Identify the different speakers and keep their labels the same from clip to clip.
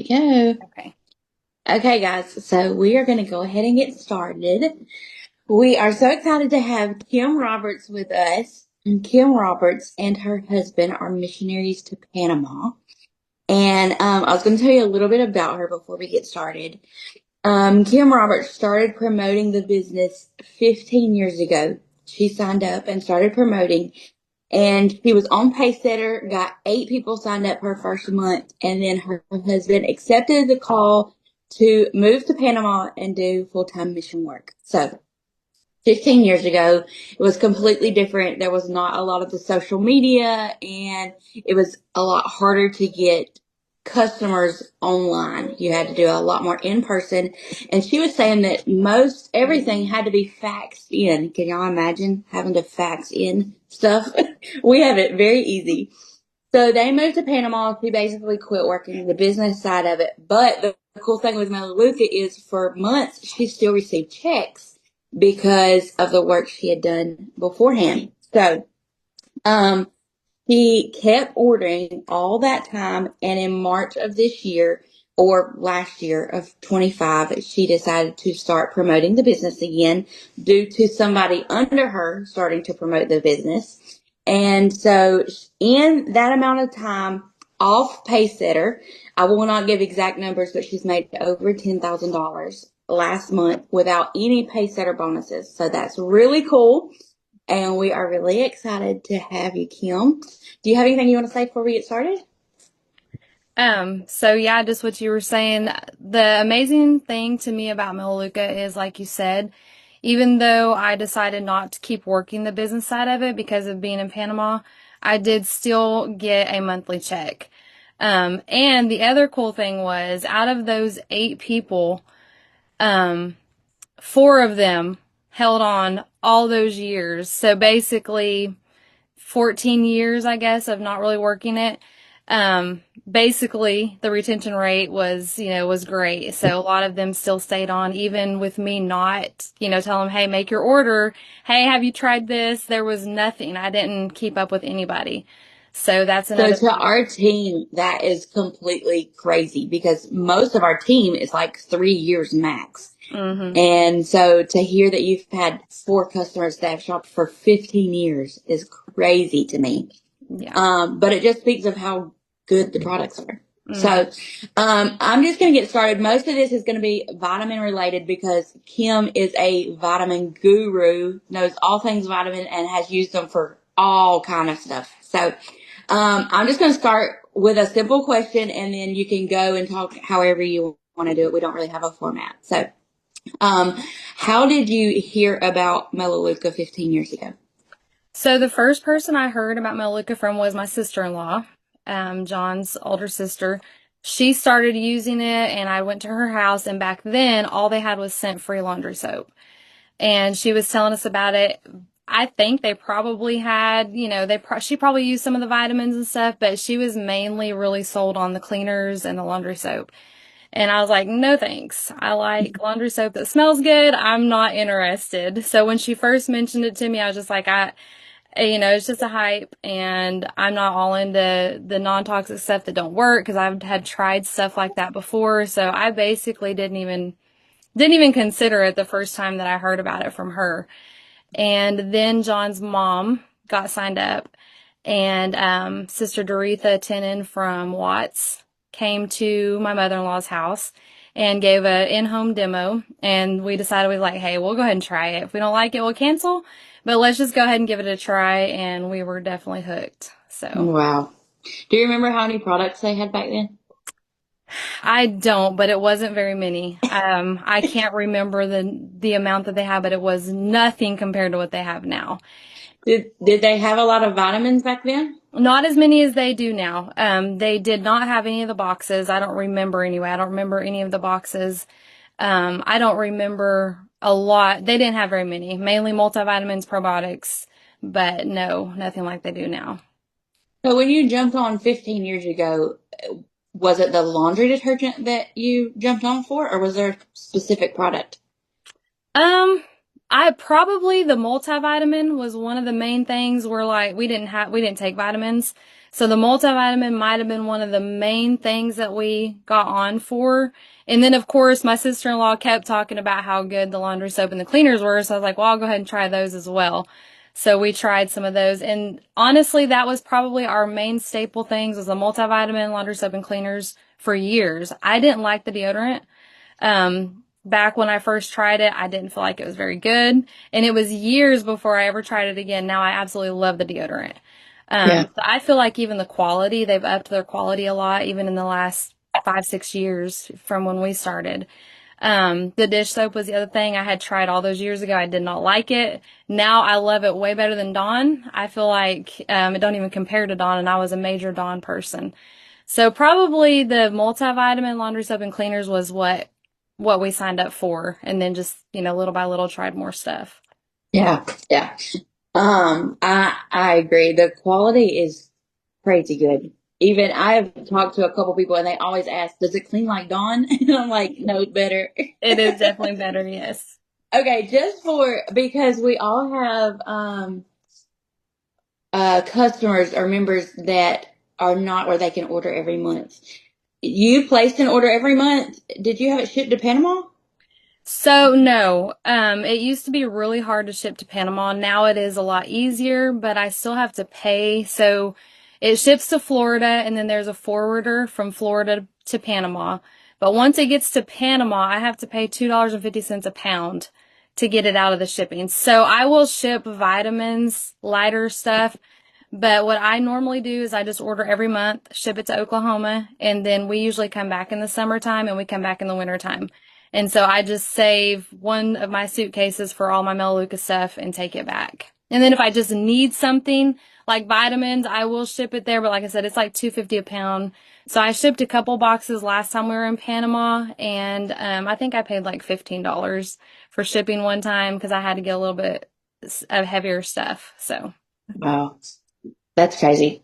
Speaker 1: we go.
Speaker 2: Okay.
Speaker 1: Okay, guys, so we are going to go ahead and get started. We are so excited to have Kim Roberts with us. And Kim Roberts and her husband are missionaries to Panama. And I was going to tell you a little bit about her before we get started. Kim Roberts started promoting the business 15 years ago. She signed up and started promoting, and she was on Pacesetter, got 8 people signed up her first month, and then her husband accepted the call to move to Panama and do full-time mission work. So 15 years ago, it was completely different. There was not a lot of the social media, and it was a lot harder to get customers online. You had to do a lot more in person. And she was saying that most everything had to be faxed in. Can y'all imagine having to fax in stuff? We have it very easy. So they moved to Panama. She basically quit working the business side of it. But the cool thing with Melaleuca is for months, she still received checks because of the work she had done beforehand. So, he kept ordering all that time, and in March of this year, or last year of 25, she decided to start promoting the business again due to somebody under her starting to promote the business. And so in that amount of time off Pacesetter, I will not give exact numbers, but she's made over $10,000 last month without any Pacesetter bonuses. So that's really cool. And we are really excited to have you, Kim. Do you have anything you want to say before we get started?
Speaker 2: So yeah, just what you were saying. The amazing thing to me about Melaleuca is, like you said, even though I decided not to keep working the business side of it because of being in Panama, I did still get a monthly check. And the other cool thing was, out of those 8 people, 4 of them held on all those years. So basically 14 years, I guess, of not really working it. Basically the retention rate was great. So a lot of them still stayed on, even with me not, telling them, hey, make your order. Hey, have you tried this? There was nothing. I didn't keep up with anybody. So that's
Speaker 1: So
Speaker 2: another
Speaker 1: to
Speaker 2: thing.
Speaker 1: our team, that is completely crazy because most of our team is like 3 years max.
Speaker 2: Hmm.
Speaker 1: And so to hear that you've had 4 customers that have shopped for 15 years is crazy to me.
Speaker 2: Yeah.
Speaker 1: But it just speaks of how good the products are.
Speaker 2: Hmm.
Speaker 1: So, I'm just going to get started. Most of this is going to be vitamin related because Kim is a vitamin guru, knows all things vitamin, and has used them for all kind of stuff. So, I'm just going to start with a simple question, and then you can go and talk however you want to do it. We don't really have a format. So, um, how did you hear about Melaleuca 15 years ago?
Speaker 2: So the first person I heard about Melaleuca from was my sister-in-law, John's older sister. She started using it, and I went to her house, and back then all they had was scent-free laundry soap. And she was telling us about it. I think they probably had, she probably used some of the vitamins and stuff, but she was mainly really sold on the cleaners and the laundry soap. And I was like, no thanks. I like laundry soap that smells good. I'm not interested. So when she first mentioned it to me, I was just like, it's just a hype, and I'm not all into the non-toxic stuff that don't work because I've had tried stuff like that before. So I basically didn't even consider it the first time that I heard about it from her. And then John's mom got signed up, and Sister Doretha Tennant from Watts came to my mother-in-law's house and gave a in-home demo. And we decided, we were like, hey, we'll go ahead and try it. If we don't like it, we'll cancel. But let's just go ahead and give it a try. And we were definitely hooked. So
Speaker 1: Wow. Do you remember how many products they had back then?
Speaker 2: I don't, but it wasn't very many. I can't remember the amount that they had, but it was nothing compared to what they have now.
Speaker 1: Did they have a lot of vitamins back then?
Speaker 2: Not as many as they do now. They did not have any of the boxes. I don't remember anyway. I don't remember any of the boxes. I don't remember a lot. They didn't have very many, mainly multivitamins, probiotics, but no, nothing like they do now.
Speaker 1: So when you jumped on 15 years ago, was it the laundry detergent that you jumped on for, or was there a specific product?
Speaker 2: Um, The multivitamin was one of the main things where like we didn't take vitamins. So the multivitamin might have been one of the main things that we got on for. And then of course my sister-in-law kept talking about how good the laundry soap and the cleaners were. So I was like, well, I'll go ahead and try those as well. So we tried some of those. And honestly, that was probably our main staple things was the multivitamin, laundry soap and cleaners for years. I didn't like the deodorant. Back when I first tried it, I didn't feel like it was very good. And it was years before I ever tried it again. Now I absolutely love the deodorant.
Speaker 1: Yeah.
Speaker 2: So I feel like even the quality, they've upped their quality a lot, even in the last 5, 6 years from when we started. The dish soap was the other thing I had tried all those years ago. I did not like it. Now I love it way better than Dawn. I feel like, it don't even compare to Dawn, and I was a major Dawn person. So probably the multivitamin, laundry soap, and cleaners was what we signed up for, and then just, little by little tried more stuff.
Speaker 1: Yeah. Yeah. I agree. The quality is crazy good. Even I've talked to a couple people and they always ask, does it clean like Dawn? And I'm like, no, it's better.
Speaker 2: It is definitely better, yes.
Speaker 1: Okay, because we all have customers or members that are not where they can order every month. You placed an order every month. Did you have it shipped to Panama?
Speaker 2: So no, it used to be really hard to ship to Panama. Now it is a lot easier, but I still have to pay. So it ships to Florida and then there's a forwarder from Florida to Panama. But once it gets to Panama, I have to pay $2.50 a pound to get it out of the shipping. So I will ship vitamins, lighter stuff. But what I normally do is I just order every month, ship it to Oklahoma, and then we usually come back in the summertime and we come back in the wintertime. And so I just save one of my suitcases for all my Melaleuca stuff and take it back. And then if I just need something like vitamins, I will ship it there. But like I said, it's like $2.50 a pound. So I shipped a couple boxes last time we were in Panama, and I think I paid like $15 for shipping one time because I had to get a little bit of heavier stuff. So.
Speaker 1: Wow, that's crazy.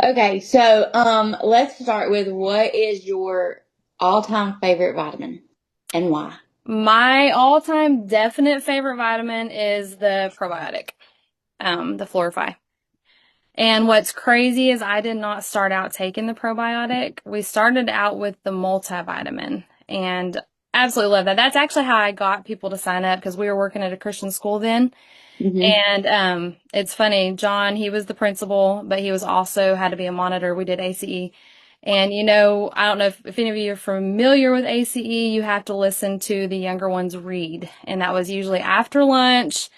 Speaker 1: Okay, so let's start with what is your all-time favorite vitamin and why?
Speaker 2: My all-time definite favorite vitamin is the probiotic, the Florify. And what's crazy is I did not start out taking the probiotic. We started out with the multivitamin and absolutely love that. That's actually how I got people to sign up because we were working at a Christian school then.
Speaker 1: Mm-hmm.
Speaker 2: And it's funny, John, he was the principal, but he was also had to be a monitor. We did ACE. And I don't know if any of you are familiar with ACE, you have to listen to the younger ones read. And that was usually after lunch.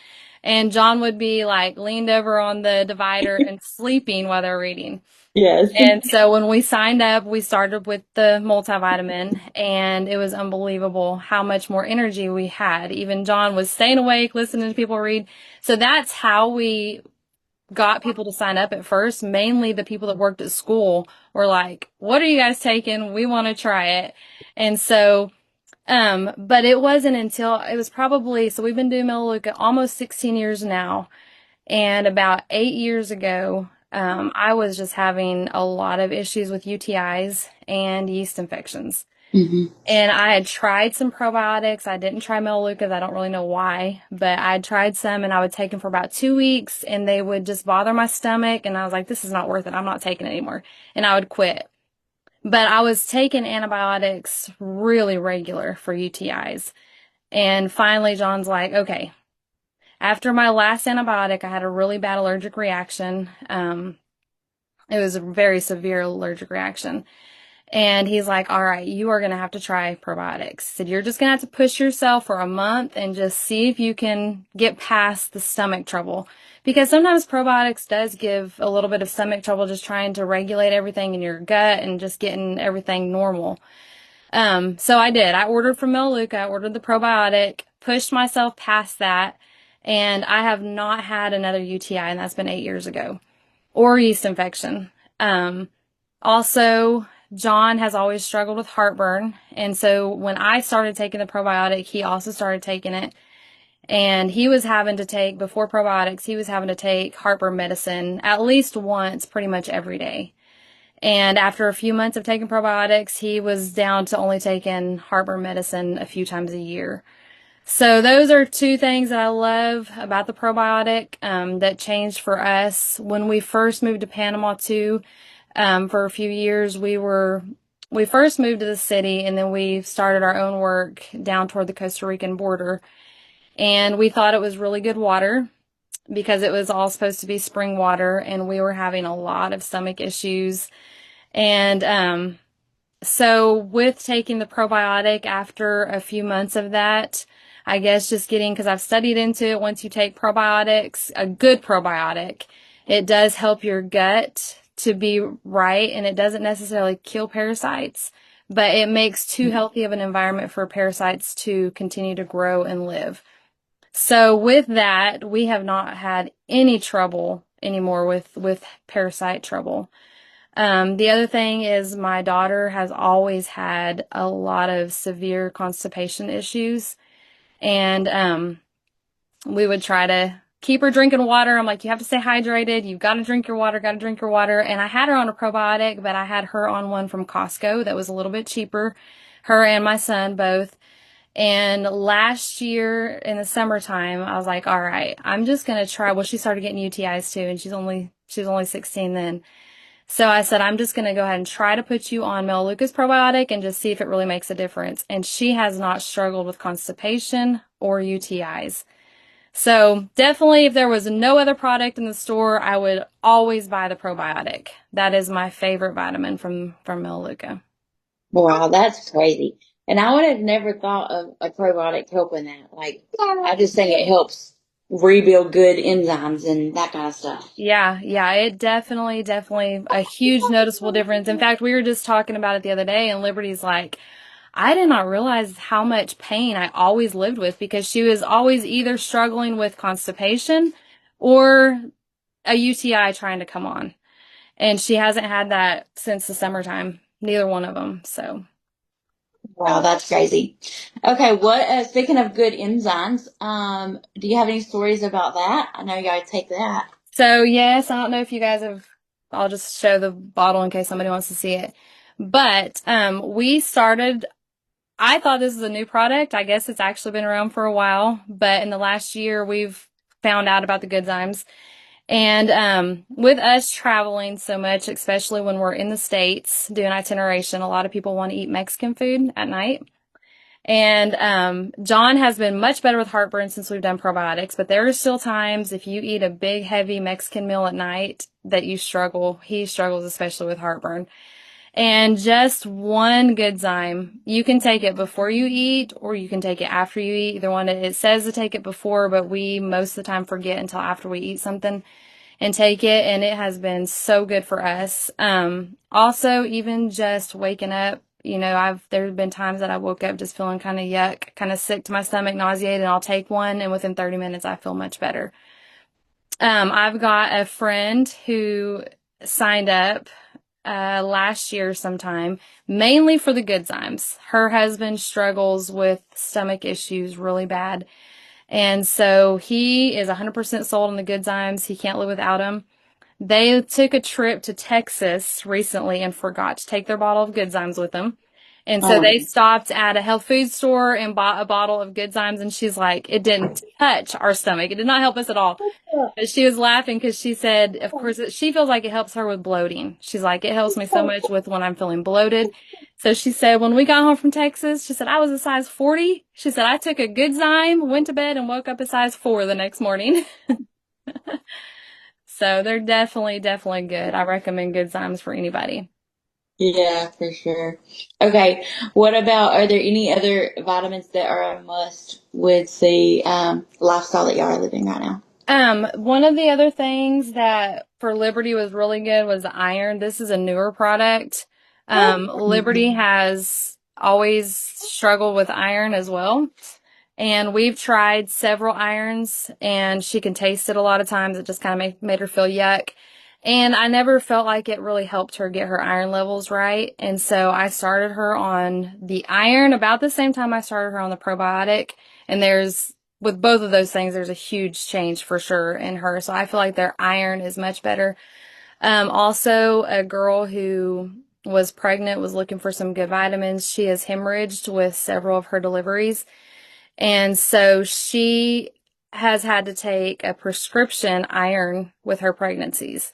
Speaker 2: And John would be like leaned over on the divider and sleeping while they're reading.
Speaker 1: Yes.
Speaker 2: And so when we signed up, we started with the multivitamin, and it was unbelievable how much more energy we had. Even John was staying awake, listening to people read. So that's how we got people to sign up at first. Mainly the people that worked at school were like, what are you guys taking? We want to try it. And so, but it wasn't until it was probably, so we've been doing Melaleuca almost 16 years now. And about 8 years ago, I was just having a lot of issues with UTIs and yeast infections.
Speaker 1: Mm-hmm.
Speaker 2: And I had tried some probiotics. I didn't try Melaleuca. I don't really know why, but I tried some and I would take them for about 2 weeks and they would just bother my stomach. And I was like, this is not worth it. I'm not taking it anymore. And I would quit. But I was taking antibiotics really regular for UTIs. And finally, John's like, okay, after my last antibiotic, I had a really bad allergic reaction. It was a very severe allergic reaction. And he's like, all right, you are going to have to try probiotics. He said, you're just going to have to push yourself for a month and just see if you can get past the stomach trouble. Because sometimes probiotics does give a little bit of stomach trouble just trying to regulate everything in your gut and just getting everything normal. So I did. I ordered from Melaleuca. I ordered the probiotic, pushed myself past that, and I have not had another UTI, and that's been 8 years ago, or yeast infection. Also, John has always struggled with heartburn. And so when I started taking the probiotic, he also started taking it. And he was having to take, before probiotics, he was having to take heartburn medicine at least once pretty much every day. And after a few months of taking probiotics, he was down to only taking heartburn medicine a few times a year. So those are two things that I love about the probiotic that changed for us when we first moved to Panama too. For a few years, we first moved to the city and then we started our own work down toward the Costa Rican border. And we thought it was really good water because it was all supposed to be spring water, and we were having a lot of stomach issues. And so with taking the probiotic after a few months of that, I guess just getting, because I've studied into it, once you take probiotics, a good probiotic, it does help your gut to be right, and it doesn't necessarily kill parasites, but it makes too healthy of an environment for parasites to continue to grow and live. So with that, we have not had any trouble anymore with parasite trouble. The other thing is my daughter has always had a lot of severe constipation issues, and we would try to keep her drinking water. I'm like, you have to stay hydrated. You've got to drink your water, got to drink your water. And I had her on a probiotic, but I had her on one from Costco that was a little bit cheaper, her and my son both. And last year in the summertime, I was like, all right, I'm just going to try. Well, she started getting UTIs too, and she was only 16 then. So I said, I'm just going to go ahead and try to put you on Melaleuca's probiotic and just see if it really makes a difference. And she has not struggled with constipation or UTIs. So definitely, if there was no other product in the store, I would always buy the probiotic. That is my favorite vitamin from Melaleuca.
Speaker 1: Wow, that's crazy. And I would have never thought of a probiotic helping that. Like, I just think it helps rebuild good enzymes and that kind of stuff.
Speaker 2: Yeah, it definitely a huge noticeable difference. In fact, we were just talking about it the other day, and Liberty's like, I did not realize how much pain I always lived with because she was always either struggling with constipation or a UTI trying to come on. And she hasn't had that since the summertime, neither one of them. So,
Speaker 1: Wow, that's crazy. Okay, what speaking of good enzymes, do you have any stories about that? I know you gotta take that.
Speaker 2: yes, I don't know if you guys have, I'll just show the bottle in case somebody wants to see it. But, we started I thought this was a new product. I guess it's actually been around for a while, but in the last year we've found out about the Goodzymes. And with us traveling so much, especially when we're in the States doing itineration, a lot of people want to eat Mexican food at night. And John has been much better with heartburn since we've done probiotics, but there are still times if you eat a big, heavy Mexican meal at night that you struggle. He struggles especially with heartburn. And just one Goodzyme. You can take it before you eat or you can take it after you eat. Either one. It says to take it before, but we most of the time forget until after we eat something and take it. And it has been so good for us. Also, even just waking up, there have been times that I woke up just feeling kind of yuck, kind of sick to my stomach, nauseated, and I'll take one. And within 30 minutes, I feel much better. I've got a friend who signed up last year sometime, mainly for the Goodzymes. Her husband struggles with stomach issues really bad. And so he is 100% sold on the Goodzymes. He can't live without them. They took a trip to Texas recently and forgot to take their bottle of Goodzymes with them. And so they stopped at a health food store and bought a bottle of Goodzymes, and she's like, it didn't touch our stomach. It did not help us at all. But she was laughing because she said, of course, she feels like it helps her with bloating. She's like, it helps me so much with when I'm feeling bloated. So she said, when we got home from Texas, she said, I was a size 40. She said, I took a Goodzyme, went to bed, and woke up a size 4 the next morning. So they're definitely good. I recommend Goodzymes for anybody.
Speaker 1: Yeah, for sure. Okay, what about, are there any other vitamins that are a must with the lifestyle that y'all are living right now?
Speaker 2: One of the other things that for Liberty was really good was the iron. This is a newer product. Liberty has always struggled with iron as well. And we've tried several irons and she can taste it a lot of times. It just kind of made her feel yuck. And I never felt like it really helped her get her iron levels right. And so I started her on the iron about the same time I started her on the probiotic. And with both of those things, there's a huge change for sure in her. So I feel like their iron is much better. Also a girl who was pregnant was looking for some good vitamins. She has hemorrhaged with several of her deliveries. And so she has had to take a prescription iron with her pregnancies.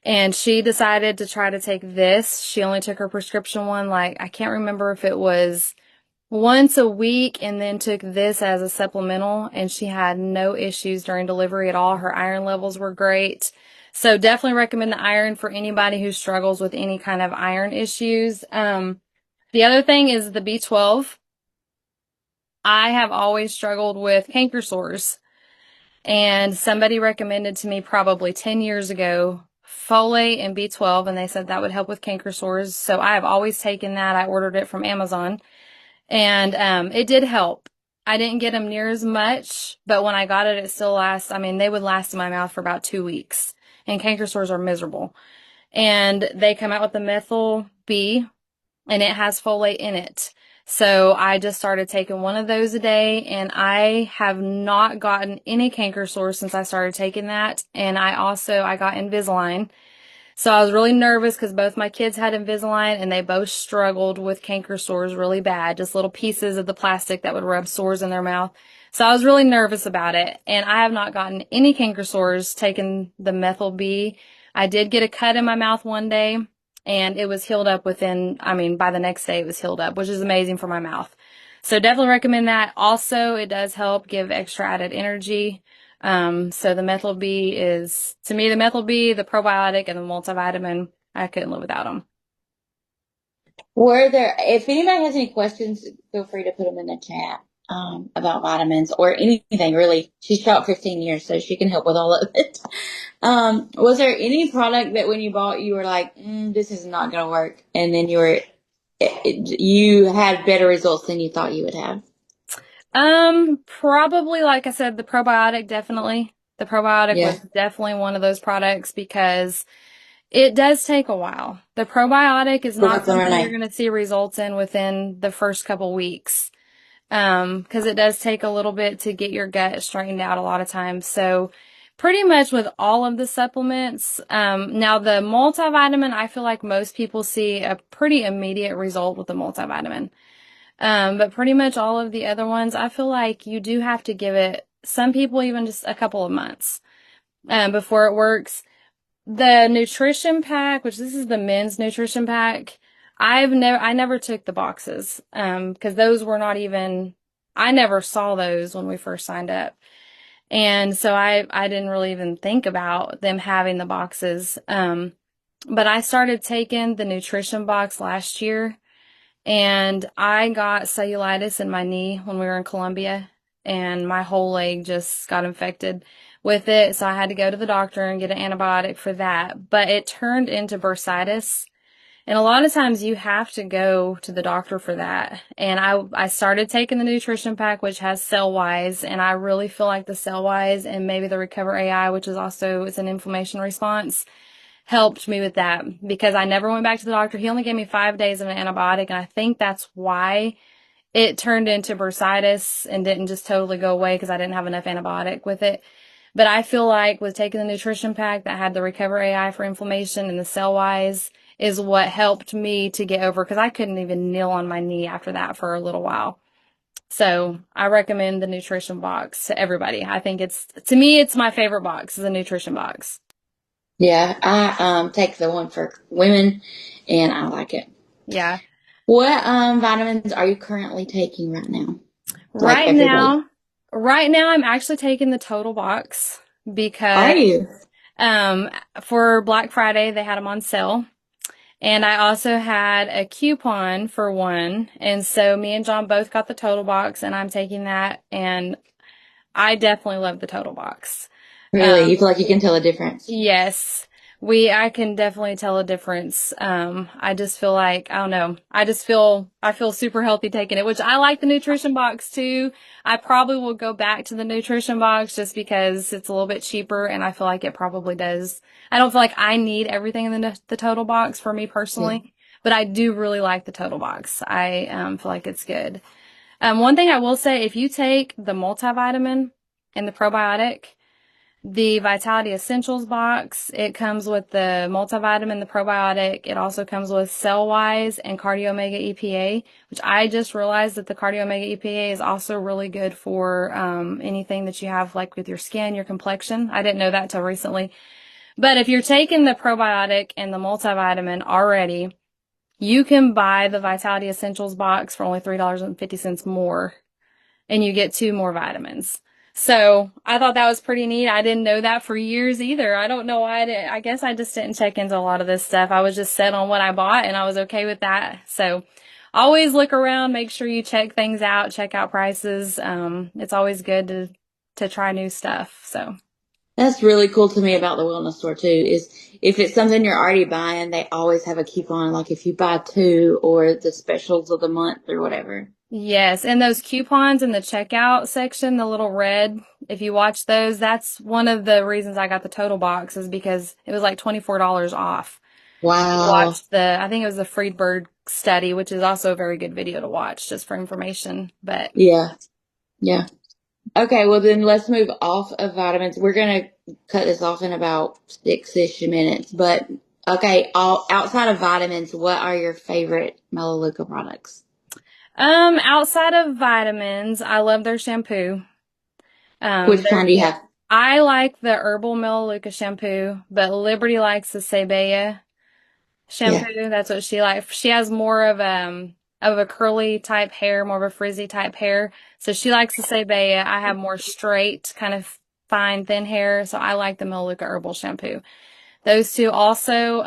Speaker 2: And she decided to try to take this. She only took her prescription one, like, I can't remember if it was once a week, and then took this as a supplemental, and she had no issues during delivery at all. Her iron levels were great. So definitely recommend the iron for anybody who struggles with any kind of iron issues. The other thing is the B12. I have always struggled with canker sores, and somebody recommended to me probably 10 years ago folate and B12, and they said that would help with canker sores. So I have always taken that. I ordered it from Amazon, and it did help. I didn't get them near as much, but when I got it, it still lasts. I mean, they would last in my mouth for about 2 weeks, and canker sores are miserable. And they come out with the methyl B, and it has folate in it. So I just started taking one of those a day, and I have not gotten any canker sores since I started taking that. And I got Invisalign. So I was really nervous because both my kids had Invisalign, and they both struggled with canker sores really bad, just little pieces of the plastic that would rub sores in their mouth. So I was really nervous about it, and I have not gotten any canker sores taking the Methyl B. I did get a cut in my mouth one day, and it was healed up by the next day it was healed up, which is amazing for my mouth. So definitely recommend that. Also, it does help give extra added energy. So the Methyl B is, to me, the Methyl B, the probiotic, and the multivitamin, I couldn't live without them.
Speaker 1: If anybody has any questions, feel free to put them in the chat, about vitamins or anything really. She's taught 15 years, so she can help with all of it. Was there any product that when you bought, you were like, this is not going to work, and then you had better results than you thought you would have?
Speaker 2: Probably, like I said, the probiotic, definitely. The probiotic
Speaker 1: Yeah.
Speaker 2: was definitely one of those products because it does take a while. The probiotic is not
Speaker 1: Brooklyn
Speaker 2: something you're
Speaker 1: Renee.
Speaker 2: going to see results in within the first couple weeks. Because it does take a little bit to get your gut straightened out a lot of times. So pretty much with all of the supplements, now the multivitamin, I feel like most people see a pretty immediate result with the multivitamin. But pretty much all of the other ones, I feel like you do have to give it, some people even just a couple of months, before it works. The nutrition pack, which this is the men's nutrition pack, I never took the boxes, because those were not even, I never saw those when we first signed up. And so I didn't really even think about them having the boxes. But I started taking the nutrition box last year, and I got cellulitis in my knee when we were in Colombia, and my whole leg just got infected with it. So I had to go to the doctor and get an antibiotic for that. But it turned into bursitis. And a lot of times you have to go to the doctor for that. And I started taking the nutrition pack, which has Cellwise, and I really feel like the Cellwise and maybe the Recover AI, which is also, it's an inflammation response, helped me with that because I never went back to the doctor. He only gave me 5 days of an antibiotic, and I think that's why it turned into bursitis and didn't just totally go away because I didn't have enough antibiotic with it. But I feel like with taking the nutrition pack that had the Recover AI for inflammation and the Cellwise is what helped me to get over, because I couldn't even kneel on my knee after that for a little while. So I recommend the nutrition box to everybody. I think to me, it's my favorite box, is the nutrition box.
Speaker 1: Yeah, I take the one for women, and I like it.
Speaker 2: Yeah.
Speaker 1: What vitamins are you currently taking right now? Like
Speaker 2: Right
Speaker 1: every day?
Speaker 2: now, right now I'm actually taking the Total Box
Speaker 1: Are
Speaker 2: because
Speaker 1: you?
Speaker 2: for Black Friday they had them on sale. And I also had a coupon for one. And so me and John both got the Total Box, and I'm taking that, and I definitely love the Total Box.
Speaker 1: Really? You feel like you can tell a difference?
Speaker 2: Yes, I can definitely tell a difference. I just feel like, I don't know, I feel super healthy taking it, which I like the nutrition box too. I probably will go back to the nutrition box just because it's a little bit cheaper, and I feel like it probably does. I don't feel like I need everything in the Total Box for me personally,
Speaker 1: Yeah.
Speaker 2: but I do really like the Total Box. I feel like it's good. One thing I will say, if you take the multivitamin and the probiotic, The Vitality Essentials box, it comes with the multivitamin, the probiotic. It also comes with Cellwise and Cardio Omega EPA, which I just realized that the Cardio Omega EPA is also really good for anything that you have like with your skin, your complexion. I didn't know that till recently. But if you're taking the probiotic and the multivitamin already, you can buy the Vitality Essentials box for only $3.50 more, and you get 2 more vitamins. So I thought that was pretty neat. I didn't know that for years either. I don't know why I guess I just didn't check into a lot of this stuff. I was just set on what I bought and I was okay with that. So always look around, make sure you check things out, check out prices. It's always good to try new stuff. So
Speaker 1: That's really cool to me about the wellness store too, is if it's something you're already buying, they always have a coupon, like if you buy 2 or the specials of the month or whatever.
Speaker 2: yes, and those coupons in the checkout section, the little red, if you watch those, that's one of the reasons I got the total box is because it was like $24 off.
Speaker 1: Wow.
Speaker 2: Watched I think it was the Friedberg study, which is also a very good video to watch just for information. But
Speaker 1: Yeah. Yeah. Okay, well then let's move off of vitamins. We're gonna cut this off in about 6-ish minutes. But okay, outside of vitamins, what are your favorite Melaleuca products?
Speaker 2: outside of vitamins, I love their shampoo.
Speaker 1: Which
Speaker 2: Their
Speaker 1: kind do you have?
Speaker 2: I like the Herbal Melaleuca shampoo, but Liberty likes the Sebea
Speaker 1: Yeah.
Speaker 2: shampoo. That's what she likes. She has more of a curly type hair, more of a frizzy type hair. So she likes the Sebea. I have more straight, kind of fine, thin hair. So I like the Melaleuca herbal shampoo. Those two also,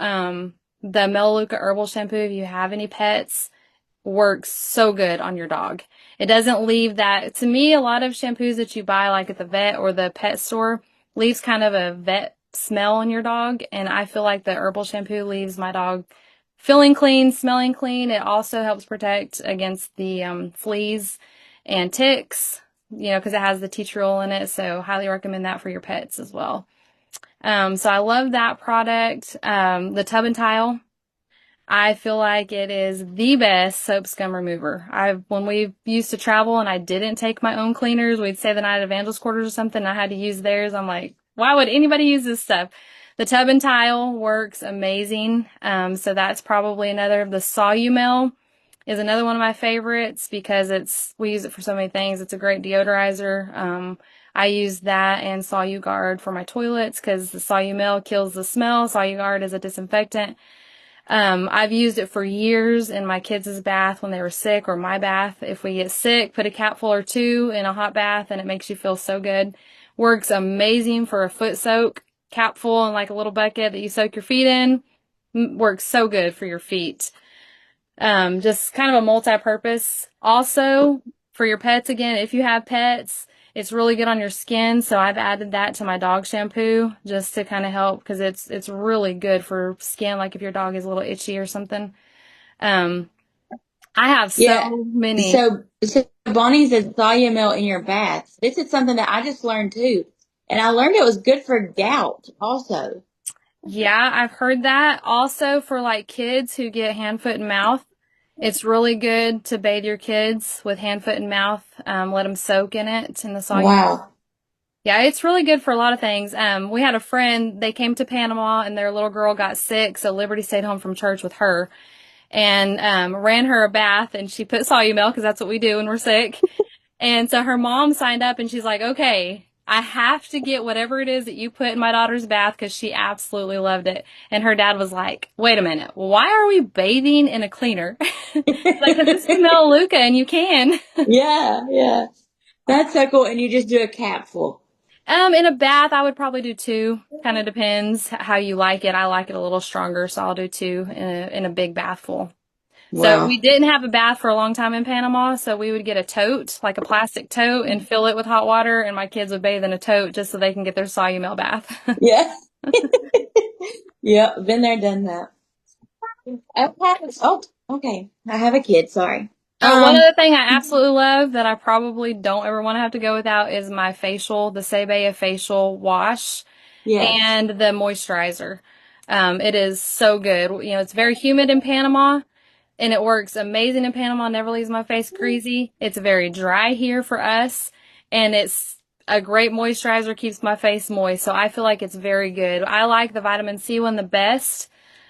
Speaker 2: the Melaleuca herbal shampoo, if you have any pets, works so good on your dog. It doesn't leave that, to me, a lot of shampoos that you buy like at the vet or the pet store leaves kind of a vet smell on your dog. And I feel like the herbal shampoo leaves my dog feeling clean, smelling clean. It also helps protect against the fleas and ticks, because it has the tea tree oil in it. So highly recommend that for your pets as well. So I love that product. The Tub and Tile. I feel like it is the best soap scum remover. When we used to travel and I didn't take my own cleaners, we'd stay the night at Evangelist Quarters or something, and I had to use theirs. I'm like, why would anybody use this stuff? The Tub and Tile works amazing. So that's probably another. The Solumel is another one of my favorites because we use it for so many things. It's a great deodorizer. I use that and Soluguard for my toilets because the Solumel kills the smell. Soluguard is a disinfectant. I've used it for years in my kids' bath when they were sick, or my bath. If we get sick, put a capful or 2 in a hot bath and it makes you feel so good. Works amazing for a foot soak. Capful in like a little bucket that you soak your feet in. Works so good for your feet. Just kind of a multi-purpose. Also, for your pets again, if you have pets, it's really good on your skin. So I've added that to my dog shampoo just to kind of help because it's really good for skin. Like if your dog is a little itchy or something. Um, I have
Speaker 1: Yeah.
Speaker 2: so many.
Speaker 1: So Bonnie said Solumel in your bath. This is something that I just learned too. And I learned it was good for gout also.
Speaker 2: Yeah, I've heard that. Also for like kids who get hand, foot, and mouth. It's really good to bathe your kids with hand, foot, and mouth. Let them soak in it in the Solumel.
Speaker 1: Wow.
Speaker 2: Yeah, it's really good for a lot of things. We had a friend, they came to Panama and their little girl got sick, so Liberty stayed home from church with her and ran her a bath, and she put Solumel because that's what we do when we're sick. And so her mom signed up and she's like, okay, I have to get whatever it is that you put in my daughter's bath because she absolutely loved it. And her dad was like, wait a minute, why are we bathing in a cleaner? Like, because it's Melaleuca and you can.
Speaker 1: Yeah, yeah. That's so cool. And you just do a capful.
Speaker 2: In a bath, I would probably do 2. Kind of depends how you like it. I like it a little stronger, so I'll do 2 in a big bath full. So we
Speaker 1: Wow.
Speaker 2: didn't have a bath for a long time in Panama, so we would get a tote, like a plastic tote, and fill it with hot water, and my kids would bathe in a tote just so they can get their Solumel bath.
Speaker 1: Yeah. Yep. Been there, done that. Okay. Oh, okay. I have a kid. Sorry.
Speaker 2: Oh, one
Speaker 1: Um,
Speaker 2: other thing I absolutely love that I probably don't ever want to have to go without is my facial, the Sebea facial wash
Speaker 1: yes.
Speaker 2: and the moisturizer. It is so good. It's very humid in Panama and it works amazing in Panama. Never leaves my face greasy. It's very dry here for us and it's a great moisturizer, keeps my face moist. So I feel like it's very good. I like the vitamin C one the best.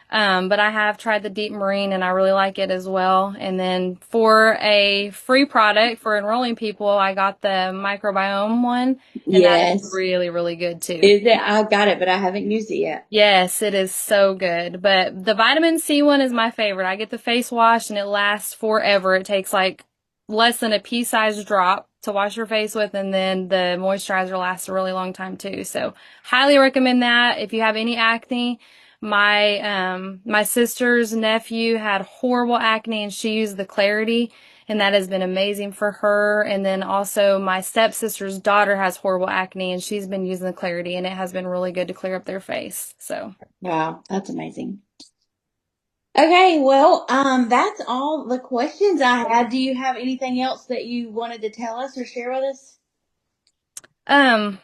Speaker 2: But I have tried the Deep Marine and I really like it as well. And then for a free product for enrolling people, I got the microbiome one, and that is
Speaker 1: Yes.
Speaker 2: really, really good too.
Speaker 1: Is it? I got it, but I haven't used it yet.
Speaker 2: Yes, it is so good. But the vitamin C one is my favorite. I get the face wash and it lasts forever. It takes like less than a pea-sized drop to wash your face with, and then the moisturizer lasts a really long time too. So highly recommend that. If you have any acne, my sister's nephew had horrible acne and she used the Clarity, and that has been amazing for her. And then also my stepsister's daughter has horrible acne and she's been using the Clarity, and it has been really good to clear up their face. So
Speaker 1: Wow, that's amazing. Okay, well, that's all the questions I had. Do you have anything else that you wanted to tell us or share with us?
Speaker 2: um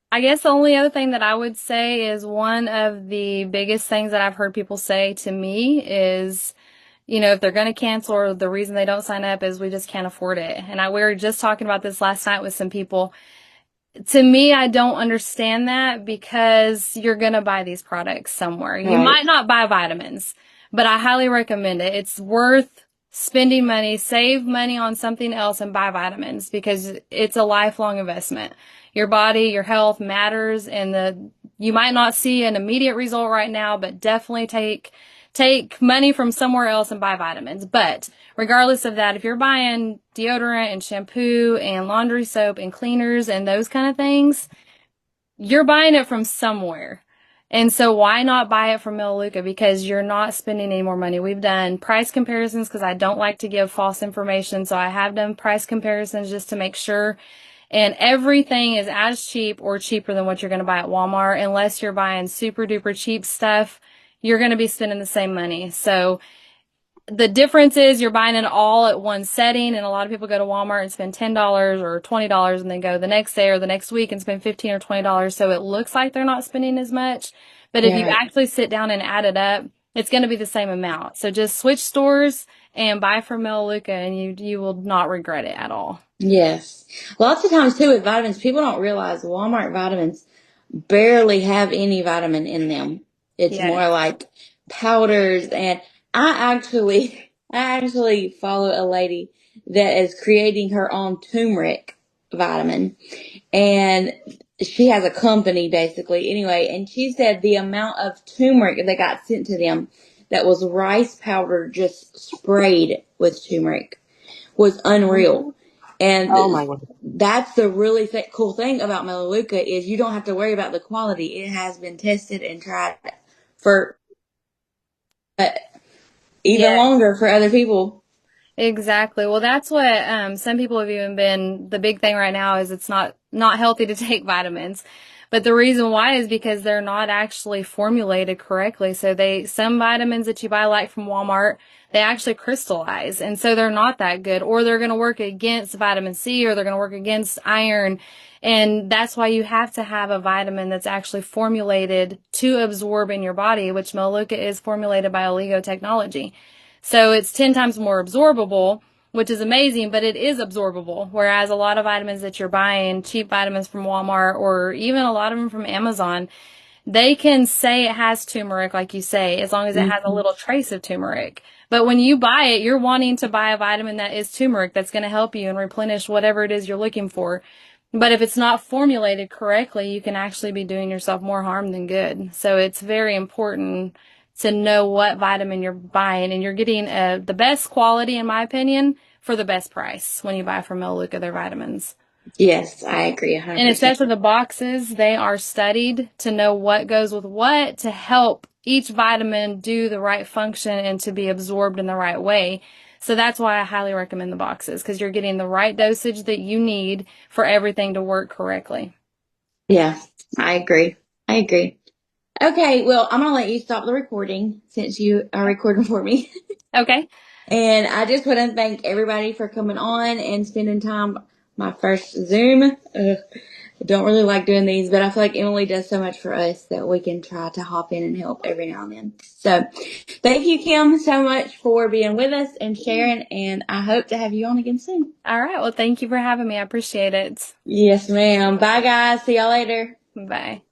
Speaker 2: I guess the only other thing that I would say is one of the biggest things that I've heard people say to me is, if they're going to cancel, or the reason they don't sign up is we just can't afford it. And we were just talking about this last night with some people. To me, I don't understand that, because you're going to buy these products somewhere. You
Speaker 1: Right.
Speaker 2: might not buy vitamins, but I highly recommend it. It's worth spending money, save money on something else and buy vitamins, because it's a lifelong investment. Your body, your health matters, and you might not see an immediate result right now, but definitely take money from somewhere else and buy vitamins. But regardless of that, if you're buying deodorant and shampoo and laundry soap and cleaners and those kind of things, you're buying it from somewhere. And so why not buy it from Melaleuca? Because you're not spending any more money. We've done price comparisons, because I don't like to give false information. So I have done price comparisons just to make sure. And everything is as cheap or cheaper than what you're going to buy at Walmart. Unless you're buying super duper cheap stuff, you're going to be spending the same money. So the difference is you're buying it all at one setting, and a lot of people go to Walmart and spend $10 or $20 and then go the next day or the next week and spend $15 or $20. So it looks like they're not spending as much. But if you
Speaker 1: Right.
Speaker 2: actually sit down and add it up, it's going to be the same amount. So just switch stores and buy from Melaleuca, and you will not regret it at all.
Speaker 1: Yes. Lots of times too with vitamins, people don't realize Walmart vitamins barely have any vitamin in them. It's
Speaker 2: Yeah.
Speaker 1: more like powders, and I actually follow a lady that is creating her own turmeric vitamin, and she has a company basically anyway, and she said the amount of turmeric that got sent to them that was rice powder just sprayed with turmeric was unreal. And
Speaker 3: Oh my God.
Speaker 1: that's the really cool thing about Melaleuca is you don't have to worry about the quality. It has been tested and tried for even
Speaker 2: Yeah.
Speaker 1: longer for other people.
Speaker 2: Exactly. Well, that's what some people have even been. The big thing right now is it's not healthy to take vitamins. But the reason why is because they're not actually formulated correctly. So some vitamins that you buy like from Walmart, they actually crystallize. And so they're not that good, or they're going to work against vitamin C, or they're going to work against iron. And that's why you have to have a vitamin that's actually formulated to absorb in your body, which Melaleuca is formulated by Oligo Technology. So it's 10 times more absorbable, which is amazing, but it is absorbable. Whereas a lot of vitamins that you're buying, cheap vitamins from Walmart, or even a lot of them from Amazon, they can say it has turmeric, like you say, as long as it has a little trace of turmeric. But when you buy it, you're wanting to buy a vitamin that is turmeric, that's going to help you and replenish whatever it is you're looking for. But if it's not formulated correctly, you can actually be doing yourself more harm than good. So it's very important to know what vitamin you're buying, and you're getting the best quality, in my opinion, for the best price when you buy from Melaleuca their vitamins.
Speaker 1: Yes, I agree 100%.
Speaker 2: And especially the boxes, they are studied to know what goes with what to help each vitamin do the right function and to be absorbed in the right way. So that's why I highly recommend the boxes, because you're getting the right dosage that you need for everything to work correctly.
Speaker 1: Yeah, I agree. I agree. Okay, well, I'm going to let you stop the recording since you are recording for me.
Speaker 2: Okay.
Speaker 1: And I just want to thank everybody for coming on and spending time, my first Zoom. I don't really like doing these, but I feel like Emily does so much for us that we can try to hop in and help every now and then. So thank you, Kim, so much for being with us and sharing, and I hope to have you on again soon.
Speaker 2: All right. Well, thank you for having me. I appreciate it.
Speaker 1: Yes, ma'am. Bye, guys. See y'all later.
Speaker 2: Bye.